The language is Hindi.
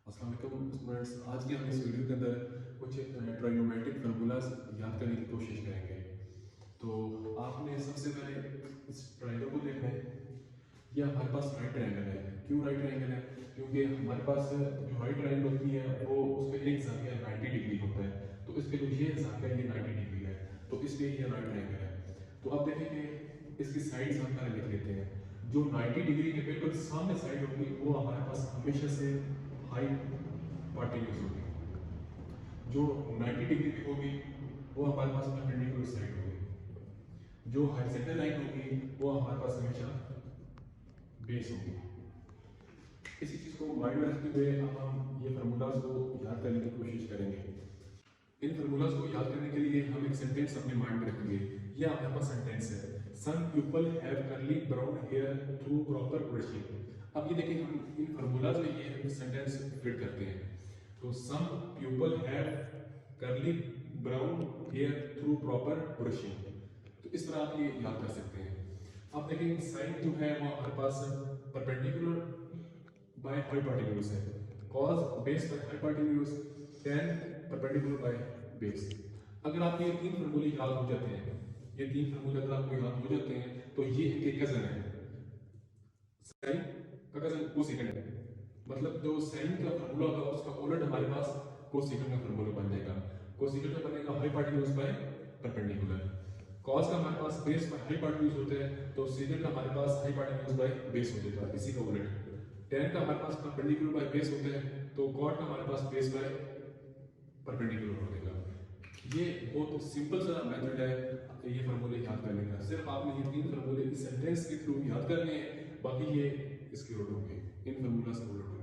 अस्सलाम वालेकुम स्टूडेंट्स। आज के हम इस वीडियो के अंदर कुछ ट्राइगोनोमेट्रिक फार्मूलाज याद करने की कोशिश करेंगे। तो आपने सबसे पहले इस ट्राइंगल को देखना है। ये हमारे पास राइट ट्रायंगल है। क्यों राइट ट्रायंगल है? क्योंकि हमारे पास जो राइट ट्रायंगल होती है वो उसमें एक ज़ाविया 90 डिग्री होता है। तो इसके लिए ये ज़ाविया ये 90 डिग्री है, तो इसलिए ये राइट ट्रायंगल है। तो अब देखेंगे इसकी साइड्स हम पहले लिख लेते हैं। जो 90 डिग्री के बिल्कुल सामने साइड होगी वो हमारे पास हमेशा से हाइपोटेन्यूज होगी। जो 90 डिग्री की होगी वो हमारे पास परपेंडिकुलर साइड होगी। जो हॉरिजॉन्टल लाइन होगी वो हमारे पास हमेशा बेस होगी। इसी चीज को माइंड में रखते हुए अब हम ये फार्मूलाज को याद करने की कोशिश करेंगे। इन फार्मूलाज को याद करने के लिए हम एक सेंटेंस अपने माइंड में रखेंगे। ये हमारे पास सेंटेंस है, some people have curly brown hair through proper brushing. अब ये देखिए हम इन फार्मूलाज में ये सेंटेंस फिट करते हैं। तो some people have curly brown hair through proper brushing. तो इस तरह आप ये याद कर सकते हैं। अब देखिए साइन जो है वो हमारे पास परपेंडिकुलर बाय हाइपोटेन्यूज है। cos base by hypotenuse, tan perpendicular by base. अगर आप ये तीन फार्मूले याद हो जाते हैं, ये तीन फार्मूले अगर आपको याद हो जाते हैं तो ये इनके कजन है। साइन का कजन कोसेकेंड है, मतलब जो साइन का फार्मूला होगा उसका उलट हमारे पास कोसेकेंड का फार्मूला बन जाएगा। कोसेकेंड का बनेगा हाइपोटेन्यूज बाय परपेंडिकुलर। cos का हमारे पास बेस बाय हाइपोटेन्यूज होता है, तो सेकेंड का हमारे पास हाइपोटेन्यूज बाय बेस हो जाएगा। इसी का उलट tan का हमारे पास परपेंडिकुलर बाय बेस होता है, तो cot का हमारे पास बेस बाय परपेंडिकुलर हो जाएगा। ये बहुत सिंपल सा मेथड है ये फार्मूले याद करने का। सिर्फ आपने ये तीन फार्मूले इस सेंटेंस के थ्रू याद करने हैं, बाकी ये इसके उलट होंगे, इन फार्मूला से उलट।